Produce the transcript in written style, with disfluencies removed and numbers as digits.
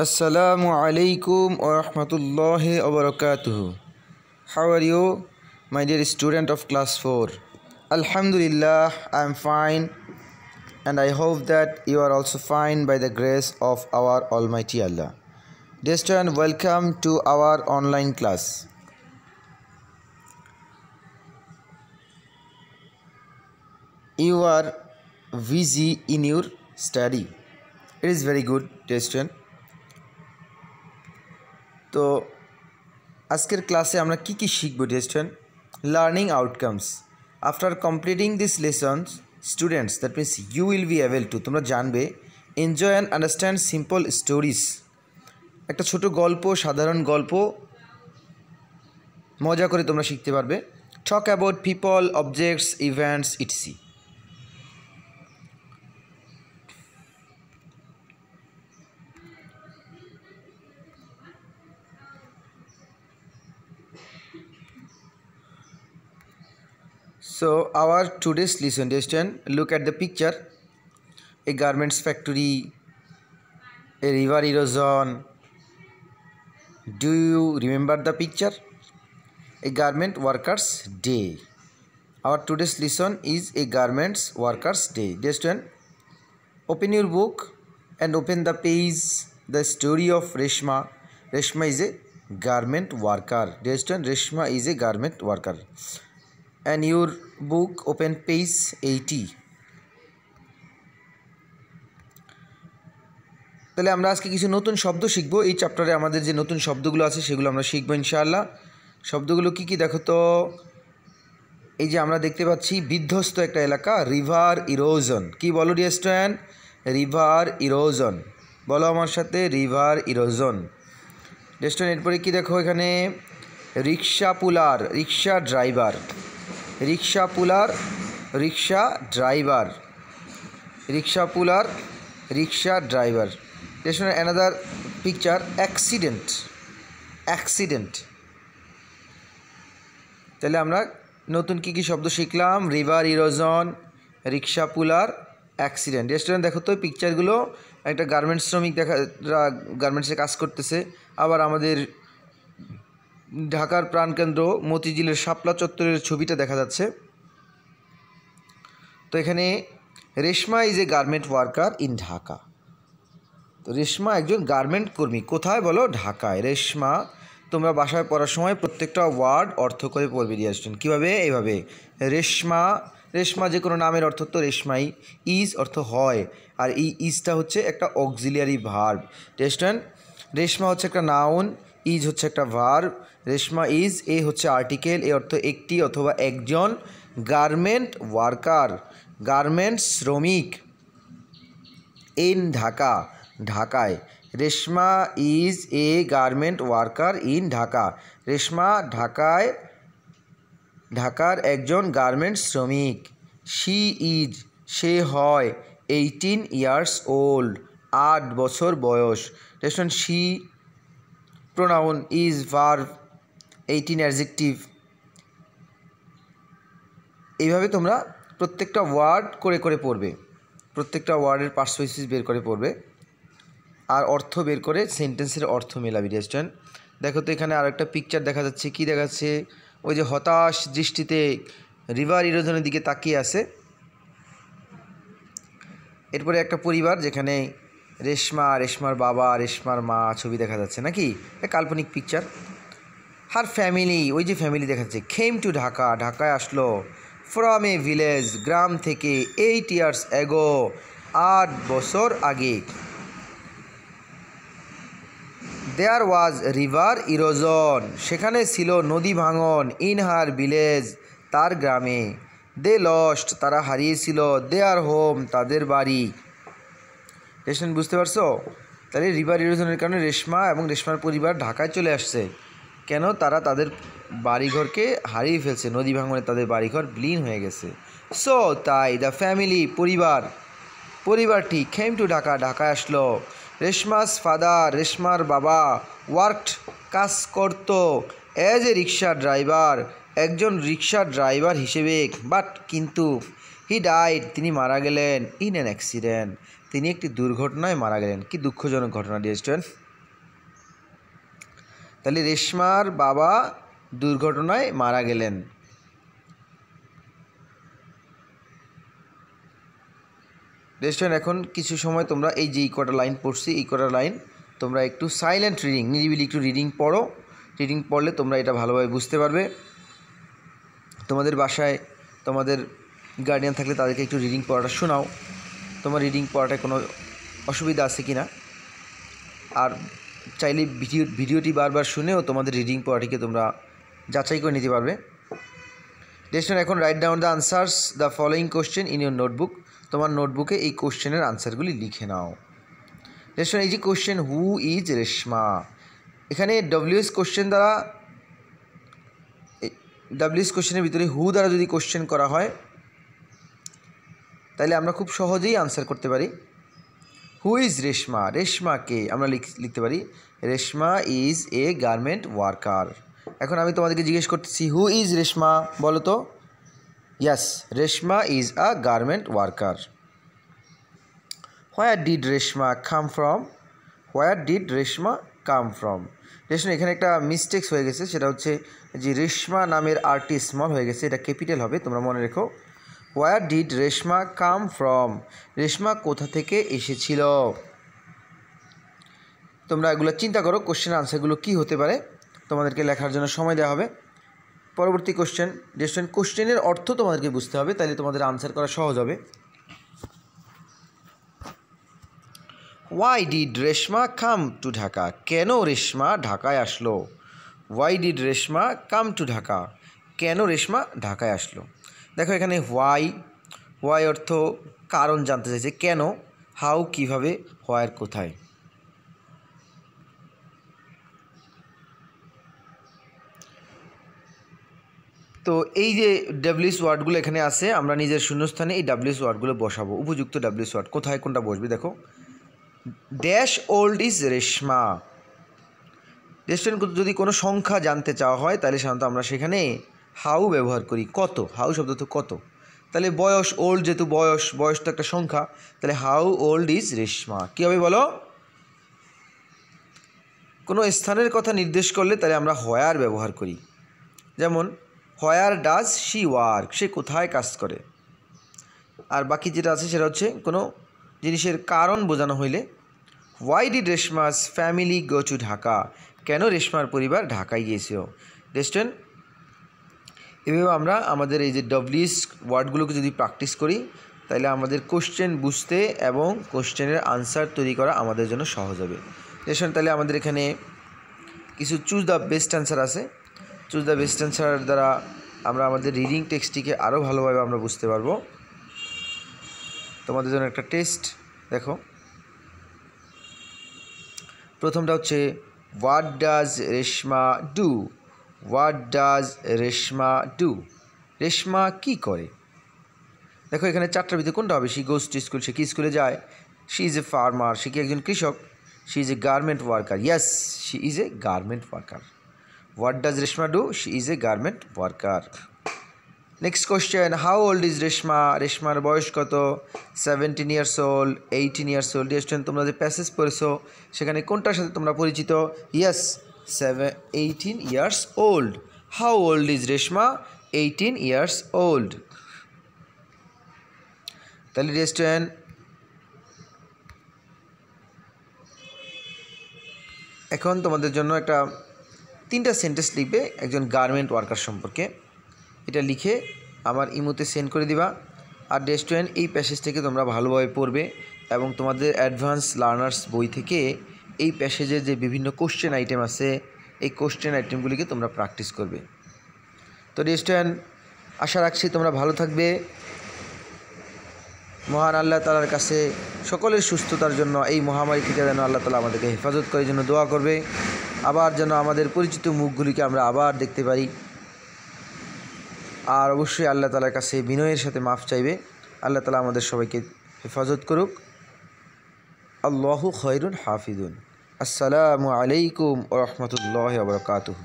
Assalamu alaikum wa rahmatullahi wa barakatuh. How are you, my dear student of class 4? Alhamdulillah, I am fine, and I hope that you are also fine by the grace of our Almighty Allah. Dear student, welcome to our online class. You are busy in your study. It is very good, dear student. তো আজকের ক্লাসে আমরা কি শিখব dear student? Learning outcomes after completing this lessons students, that means you will be able to, তোমরা জানবে enjoy and understand simple stories, একটা ছোট গল্প, সাধারণ গল্প মজা করে তোমরা শিখতে পারবে। Talk about people, objects, events Etsy. So our today's lesson, dear student, look at the picture. A garments factory, a river erosion. Do you remember the picture? A garment workers day. Our today's lesson is a garments workers day. Dear student, open your book and open the page, the story of Reshma. Reshma is a garment worker. Dear student, Reshma is a garment worker. And your book open page 80. তাহলে আমরা আজকে কিছু নতুন শব্দ শিখবো। এই চ্যাপ্টারে আমাদের যে নতুন শব্দগুলো আছে সেগুলো আমরা শিখবো ইনশাআল্লাহ। শব্দগুলো কি দেখো তো। এই যে আমরা দেখতে পাচ্ছি বিধ্বস্ত একটা এলাকা, রিভার ইরোজন। কি বলো ডিয়ার স্টুডেন্ট? River erosion. বলো আমার সাথে, রিভার ইরোজন। ডিয়ার স্টুডেন্ট, এরপরে কি দেখো এখানে, রিক্সা পুলার, রিক্সা ড্রাইভার। রিক্সা পুলার, রিক্সা ড্রাইভার। রিক্সা পুলার, রিক্সা ড্রাইভার। দেখুন অ্যানাদার পিকচার, অ্যাক্সিডেন্ট। অ্যাক্সিডেন্ট। তাহলে আমরা নতুন কি শব্দ শিখলাম? রিভার ইরোজন, রিক্সা পুলার, অ্যাক্সিডেন্ট। রেস্টুরেন্ট দেখো তো পিকচারগুলো, একটা গার্মেন্টস শ্রমিক গার্মেন্টসে কাজ করতেছে। আবার আমাদের ঢাকার প্রাণকেন্দ্র মতিঝিলের শাপলা চত্বরের ছবিটা দেখা যাচ্ছে। তো এখানে Reshma is a garment worker in Dhaka. তো রেশমা একজন গার্মেন্ট কর্মী। কোথায় বলো? ঢাকায়। রেশমা, তোমরা বাসায় পড়ার সময় প্রত্যেকটা ওয়ার্ড অর্থ করে পড়বে ডিয়ার স্টুডেন্ট। কীভাবে? এইভাবে, রেশমা। রেশমা যে কোনো নামের অর্থ তো রেশমাই। ইজ অর্থ হয়, আর এই ইজটা হচ্ছে একটা auxiliary verb. Dear student, Reshma হচ্ছে একটা নাউন, ইজ হচ্ছে একটা ভার্ব। রেশমা ইজ, এ হচ্ছে আর্টিকেল, এ অর্থ একটি অথবা একজন। গার্মেন্ট ওয়ার্কার, গার্মেন্টস শ্রমিক। ইন ঢাকা, ঢাকায়। Reshma is a garment worker in Dhaka. Reshma ঢাকায়, ঢাকার একজন গার্মেন্টস শ্রমিক। শি ইজ, সে হয় 18 ইয়ার্স ওল্ড, 8 বছর বয়স। Ration she pronoun, is verb, 18 adjective. এইভাবে তোমরা প্রত্যেকটা ওয়ার্ড করে পড়বে, প্রত্যেকটা ওয়ার্ডের পার্সপেসিস বের করে পড়বে, আর অর্থ বের করে সেন্টেন্সের অর্থ মেলাবি। ডিয়ার স্টুডেন্ট, দেখো তো এখানে আর একটা পিকচার দেখা যাচ্ছে। কি দেখাচ্ছে? ওই যে হতাশ দৃষ্টিতে রিভার ইরোজনের দিকে তাকিয়ে আছে। এরপরে একটা পরিবার, যেখানে রেশমা, রেশমার বাবা, রেশমার মা ছবি দেখা যাচ্ছে নাকি, কাল্পনিক পিকচার। হার ফ্যামিলি, ওই যে ফ্যামিলি দেখাচ্ছে। খেম টু ঢাকা, ঢাকায় আসলো। ফ্রম এ ভিলেজ, গ্রাম থেকে। 8 ইয়ার্স অ্যাগো, 8 বছর আগে। দেয়ার ওয়াজ রিভার ইরোজন, সেখানে ছিল নদী ভাঙন। ইন হার ভিলেজ, তার গ্রামে। দে লস্ট, তারা হারিয়েছিল। দেয়ার হোম, তাদের বাড়ি। রেশন, বুঝতে পারছো? তাহলে রিভার ইরোজনের কারণে রেশমা এবং রেশমার পরিবার ঢাকায় চলে আসছে। কেন? তারা তাদের বাড়িঘরকে হারিয়ে ফেলছে, নদী ভাঙনে তাদের বাড়িঘর বিলীন হয়ে গেছে। সো তাই দ্য ফ্যামিলি, পরিবারটি খেম টু ঢাকা, ঢাকায় আসলো। রেশমাস ফাদার, রেশমার বাবা। ওয়ার্কড, কাজ করত। অ্যাজ এ রিক্সা ড্রাইভার, একজন রিক্সা ড্রাইভার হিসেবে। বাট কিন্তু, হি ডাইড, তিনি মারা গেলেন। ইন অ্যান অ্যাক্সিডেন্ট, তিনি একটি দুর্ঘটনায় মারা গেলেন। কি দুঃখজনক ঘটনা ডিয়ার স্টুডেন্ট। তাহলে রেশমার বাবা দুর্ঘটনায় মারা গেলেন। রেস্টুরেন্ট এখন কিছু সময় তোমরা এই যে কটা লাইন পড়ছি, এই কটা লাইন তোমরা একটু সাইলেন্ট রিডিং, নিরিবিলি একটু রিডিং পড়ো। রিডিং পড়লে তোমরা এটা ভালোভাবে বুঝতে পারবে। তোমাদের বাসায় তোমাদের গার্ডিয়ান থাকলে তাদেরকে একটু রিডিং পড়াটা শোনাও, তোমার রিডিং পড়াটায় কোনো অসুবিধা আছে কি না। আর চাইলে ভিডিওটি বারবার শুনেও তোমাদের রিডিং পড়াটিকে তোমরা যাচাই করে নিতে পারবে। রেস্টুরেন্ট এখন write down the answers the following question in your notebook. তোমার নোটবুকে এই কোশ্চেনের আনসারগুলি লিখে নাও। রেস্টুরেন্ট এই যে কোশ্চেন হু ইজ রেশমা, এখানে ডব্লিউএস কোশ্চেন দ্বারা, ডব্লিউএস কোশ্চেনের ভিতরে হু দ্বারা যদি কোশ্চেন করা হয় তাহলে আমরা খুব সহজেই আনসার করতে পারি। হু ইজ রেশমা, রেশমা কে, আমরা লিখতে পারি Reshma is a garment worker. এখন আমি তোমাদেরকে জিজ্ঞেস করতেছি হু ইজ রেশমা, বলো তো। Yes, Reshma is a garment worker. Where did Reshma come from, where did Reshma come from. Reshma এখানে একটা মিস্টেক্স হয়ে গেছে, সেটা হচ্ছে যে রেশমা নামের আরটি স্মল হয়ে গেছে, এটা ক্যাপিটাল হবে, তোমরা মনে রেখো। Where did Reshma come from, Reshma কোথা থেকে এসেছিল। তোমরা এগুলো চিন্তা করো, কোশ্চেন আনসারগুলো কী হতে পারে, তোমাদেরকে লেখার জন্য সময় দেওয়া হবে। পরবর্তী কোশ্চেন, রেস্টুরেন্ট কোশ্চেনের অর্থ তোমাদেরকে বুঝতে হবে, তাহলে তোমাদের আনসার করা সহজ হবে। Why did Reshma come to Dhaka, কেন রেশমা ঢাকায় আসলো। Why did Reshma come to Dhaka, কেন রেশমা ঢাকায় আসলো। দেখো এখানে ওয়াই অর্থ কারণ জানতে চাইছে, কেন, হাউ কিভাবে, হোয়ার কোথায়। তো এই যে ডাব্লিউএস ওয়ার্ডগুলো এখানে আছে, আমরা নিজের শূন্যস্থানে এই ডাব্লিউএস ওয়ার্ডগুলো বসাবো, উপযুক্ত ডাব্লিউএস ওয়ার্ড কোথায় কোনটা বসবে। দেখো dash old is Reshma. Restaurant যদি কোনো সংখ্যা জানতে চাওয়া হয় তাহলে সাধারণত আমরা সেখানে হাউ ব্যবহার করি, কত, হাউ শব্দ তো কত। তাহলে বয়স, ওল্ড যেহেতু বয়স তো একটা সংখ্যা, তাহলে হাউ ওল্ড ইজ রেশমা কী হবে বলো। কোনো স্থানের কথা নির্দেশ করলে তাহলে আমরা হোয়ার ব্যবহার করি, যেমন হোয়ার ডাজ শি ওয়ার্ক, সে কোথায় কাজ করে। আর বাকি যেটা আছে সেটা হচ্ছে কোনো জিনিসের কারণ বোঝানো হইলে why did Reshma's family go to Dhaka, কেন রেশমার পরিবার ঢাকায় গিয়েছিল। রেস্টুরেন্ট এভাবে আমরা আমাদের এই যে ডব্লিউএস ওয়ার্ডগুলোকে যদি প্র্যাকটিস করি তাহলে আমাদের কোশ্চেন বুঝতে এবং কোশ্চেনের আনসার তৈরি করা আমাদের জন্য সহজ হবে। রেস্টুরেন্ট তাহলে আমাদের এখানে কিছু চুজ দ্য বেস্ট অ্যান্সার আছে। চুজ দ্য বেস্ট অ্যান্সার দ্বারা আমরা আমাদের রিডিং টেক্সটটিকে আরও ভালোভাবে আমরা বুঝতে পারবো। তোমাদের জন্য একটা টেস্ট দেখো, প্রথমটা হচ্ছে what does Reshma do, what does Reshma do, Reshma কী করে। দেখো এখানে চারটার ভিতরে কোনটা হবে, শি গোজ টু স্কুল, সে কি স্কুলে যায়। শি ইজ এ ফার্মার, সে কি একজন কৃষক। She is a garment worker, yes she is a garment worker. What does Reshma do, she is a garment worker. Next question, how old is Reshma, রেশমার বয়স কত। 17 years old, 18 years old. Restaurant তোমরা যে passage পড়েছো সেখানে কোনটার সাথে তোমরা পরিচিত, yes 18 years old. How old is Reshma, 18 years old. তাহলে রেস্টুরেন্ট এখন তোমাদের জন্য একটা 3টা সেন্টেন্স লিখবে একজন গার্মেন্ট ওয়ার্কার সম্পর্কে, এটা লিখে আমার ইমোতে সেন্ড করে দিবা। আর রেস্টুরেন্ট এই প্যাসেজটাকে তোমরা ভালোভাবে পড়বে এবং তোমাদের অ্যাডভান্স লার্নার্স বই থেকে এই প্যাসেজের যে বিভিন্ন কোশ্চেন আইটেম আছে এই কোশ্চেন আইটেমগুলিকে তোমরা প্র্যাকটিস করবে। তো রেস্টুরেন্ট আশা রাখছি তোমরা ভালো থাকবে। মহান আল্লাহ তাআলার কাছে সকলের সুস্থতার জন্য, এই মহামারী থেকে যেন আল্লাহ তাআলা আমাদেরকে হেফাজত করার জন্য দোয়া করবে। আবার যেন আমাদের পরিচিত মুখগুলিকে আমরা আবার দেখতে পারি। আর অবশ্যই আল্লাহ তাআলার কাছে বিনয়ের সাথে মাফ চাইবে। আল্লাহ তাআলা আমাদের সবাইকে হেফাজত করুক। আল্লাহু খায়রুন হাফিজুন। আসসালামু আলাইকুম ওয়া রাহমাতুল্লাহি ওয়া বারাকাতুহু।